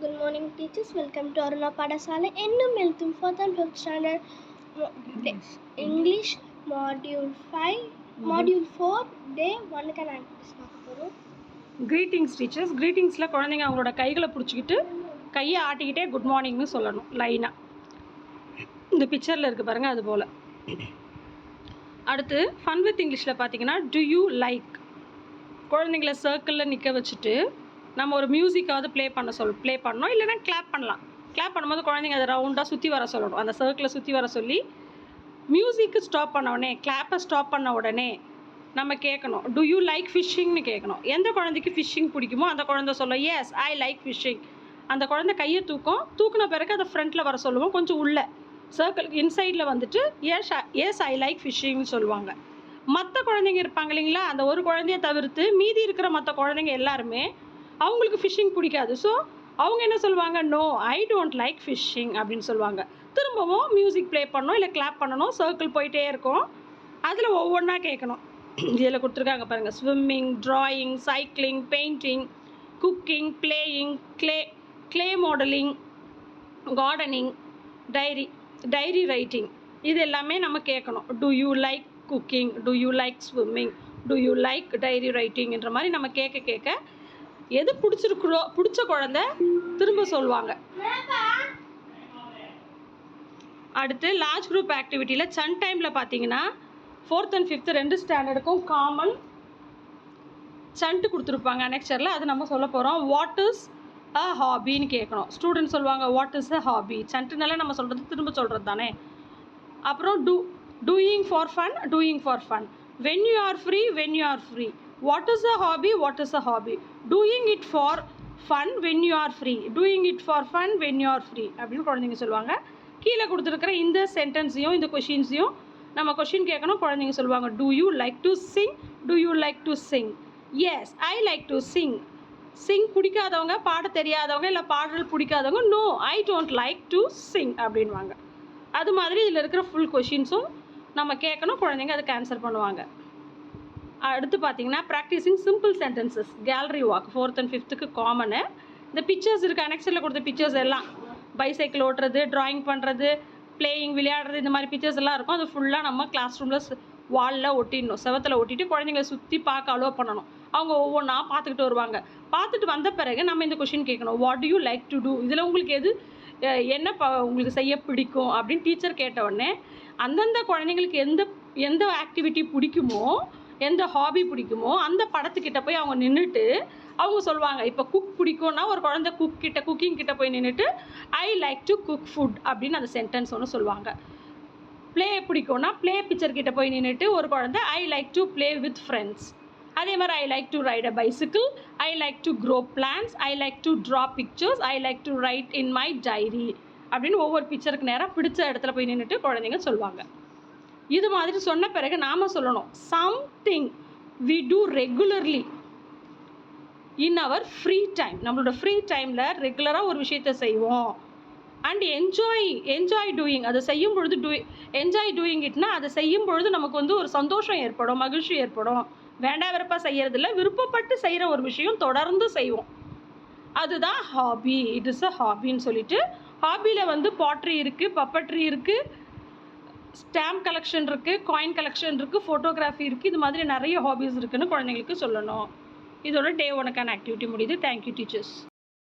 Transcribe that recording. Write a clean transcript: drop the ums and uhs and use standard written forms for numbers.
Good morning, teachers. Welcome to Aruna Padasala. Ennum Elthum 4th and 5th standard English Module 5, Module 4, Day 1 can activities பார்க்க போறோம். Greetings teachers. Greetingsல குழந்தைங்க அவங்களோட கைகளை பிடிச்சிக்கிட்டு கையை ஆட்டிக்கிட்டே குட் மார்னிங்னு சொல்லணும் லைனாக. இந்த பிக்சரில் இருக்குது பாருங்கள், அது போல். அடுத்து ஃபன் வித் இங்கிலீஷில் பார்த்தீங்கன்னா டு யூ லைக். குழந்தைங்கள சர்க்கிளில் நிற்க வச்சுட்டு நம்ம ஒரு மியூசிக்காவது ப்ளே பண்ணணும், இல்லைனா கிளாப் பண்ணலாம். கிளாப் பண்ணும்போது குழந்தைங்க அதை ரவுண்டாக சுற்றி வர சொல்லணும். அந்த சர்க்கிளை சுற்றி வர சொல்லி மியூசிக்கு ஸ்டாப் பண்ண உடனே, கிளாப்பை ஸ்டாப் பண்ண உடனே நம்ம கேட்கணும், டு யூ லைக் ஃபிஷ்ஷிங்னு கேட்கணும். எந்த குழந்தைக்கு ஃபிஷ்ஷிங் பிடிக்குமோ அந்த குழந்தை சொல்லும், எஸ் ஐ லைக் ஃபிஷ்ஷிங். அந்த குழந்தை கையை தூக்கின பிறகு அதை ஃப்ரண்ட்டில் வர சொல்லுவோம். கொஞ்சம் உள்ள சர்க்கிளுக்கு இன்சைடில் வந்துட்டு எஸ் ஐ லைக் ஃபிஷ்ஷிங்னு சொல்லுவாங்க. மற்ற குழந்தைங்க இருப்பாங்க இல்லைங்களா, அந்த ஒரு குழந்தைய தவிர்த்து மீதி இருக்கிற மற்ற குழந்தைங்க எல்லாருமே அவங்களுக்கு ஃபிஷ்ஷிங் பிடிக்காது. ஸோ அவங்க என்ன சொல்லுவாங்க, no I don't like fishing அப்படின்னு சொல்லுவாங்க. திரும்பவும் மியூசிக் ப்ளே பண்ணணும், இல்லை கிளாப் பண்ணணும். சர்க்கிள் போயிட்டே இருக்கும், அதில் ஒவ்வொன்றா கேட்கணும். இதில் கொடுத்துருக்காங்க பாருங்கள், swimming, drawing, cycling, painting, cooking, playing, clay modelling, gardening, diary writing. இது எல்லாமே நம்ம கேட்கணும். Do you like cooking, do you like swimming, do you like diary ரைட்டிங்ன்ற மாதிரி நம்ம கேட்க எது பிடிச்ச குழந்தை திரும்ப சொல்லுவாங்க. அடுத்து லார்ஜ் குரூப் ஆக்டிவிட்டியில் சன் டைமில் பார்த்தீங்கன்னா 4th and 5th 2 ஸ்டாண்டர்டுக்கும் காமன் சன்ட்டு கொடுத்துருப்பாங்க அனெக்சரில். அது நம்ம சொல்ல போகிறோம். வாட் இஸ் அ ஹாபின்னு கேட்கணும். ஸ்டூடெண்ட் சொல்லுவாங்க வாட் இஸ் அ ஹாபி. சன்ட்டுனால நம்ம சொல்கிறது திரும்ப சொல்கிறது தானே. அப்புறம் doing for fun, when you are free. What is a hobby, doing it for fun when you are free, அப்படின்னு குழந்தைங்க சொல்லுவாங்க. கீழே கொடுத்துருக்கிற இந்த சென்டென்ஸையும் இந்த கொஷின்ஸையும் நம்ம கொஷின் கேட்கணும். குழந்தைங்க சொல்லுவாங்க, do you like to sing, yes I like to sing. பிடிக்காதவங்க, பாட தெரியாதவங்க, இல்லை பாடல் பிடிக்காதவங்க, no I don't like to sing அப்படின்வாங்க. அது மாதிரி இதில் இருக்கிற ஃபுல் கொஷின்ஸும் நம்ம கேட்கணும். குழந்தைங்க அதுக்கு ஆன்சர் பண்ணுவாங்க. அடுத்து பார்த்தீங்கன்னா practising simple sentences, gallery walk 4th and 5th காமனு. இந்த பிக்சர்ஸ் இருக்குது அனெக்சரில் கொடுத்த பிக்சர்ஸ் எல்லாம், பைசைக்கிள் ஓட்டுறது, ட்ராயிங் பண்ணுறது, பிளேயிங், விளையாடுறது, இந்த மாதிரி பிக்சர்ஸ் எல்லாம் இருக்கும். அது ஃபுல்லாக நம்ம கிளாஸ் ரூமில் வாலில் ஒட்டிடணும், செவத்தில் ஒட்டிட்டு குழந்தைங்களை சுற்றி பார்க்க அலோவ் பண்ணணும். அவங்க ஒவ்வொன்றா பார்த்துக்கிட்டு வருவாங்க. பார்த்துட்டு வந்த பிறகு நம்ம இந்த கொஷின் கேட்கணும், what do you like to do. இதில் உங்களுக்கு என்ன உங்களுக்கு செய்ய பிடிக்கும் அப்படின்னு டீச்சர் கேட்ட உடனே அந்தந்த குழந்தைங்களுக்கு எந்த ஆக்டிவிட்டி பிடிக்குமோ, எந்த ஹாபி பிடிக்குமோ அந்த படத்துக்கிட்ட போய் அவங்க நின்றுட்டு அவங்க சொல்லுவாங்க. இப்போ குக் பிடிக்கும்னா ஒரு குழந்தை குக்கிங் கிட்ட போய் நின்றுட்டு ஐ லைக் டு குக் ஃபுட் அப்படின்னு அந்த சென்டென்ஸ் ஒன்று சொல்லுவாங்க. ப்ளே பிடிக்கும்னா ப்ளே பிக்சர் கிட்ட போய் நின்றுட்டு ஒரு குழந்தை I like to play with friends. அதே மாதிரி I like to ride a bicycle, I like to grow plants, I like to draw pictures, I like to write in my diary அப்படின்னு ஒவ்வொரு பிக்சருக்கு நேராக பிடிச்ச இடத்துல போய் நின்றுட்டு குழந்தைங்க சொல்லுவாங்க. இது மாதிரி சொன்ன பிறகு நாம் சொல்லணும், something we do regularly in our free time. நம்மளோட ஃப்ரீ டைமில் ரெகுலராக ஒரு விஷயத்தை செய்வோம். அண்ட் என்ஜாய் டூயிங், அதை செய்யும் பொழுது என்ஜாய் டூயிங் இட்னா அதை செய்யும் பொழுது நமக்கு ஒரு சந்தோஷம் ஏற்படும், மகிழ்ச்சி ஏற்படும். வேண்டாம் வெறுப்பாக செய்யறதில்ல, விருப்பப்பட்டு செய்கிற ஒரு விஷயம் தொடர்ந்து செய்வோம். அதுதான் ஹாபி. இட் இஸ் அ ஹாபின்னு சொல்லிட்டு, ஹாபியில் பாட்ரி இருக்குது, பப்பட்ரி இருக்குது, ஸ்டாம்ப் கலெக்ஷன் இருக்குது, காயின் கலெக்ஷன் இருக்குது, ஃபோட்டோகிராஃபி இருக்குது. இது மாதிரி நிறைய ஹாபிஸ் இருக்குதுன்னு குழந்தைங்களுக்கு சொல்லணும். இதோட Day 1 ஆக்டிவிட்டி முடியுது. Thank you teachers.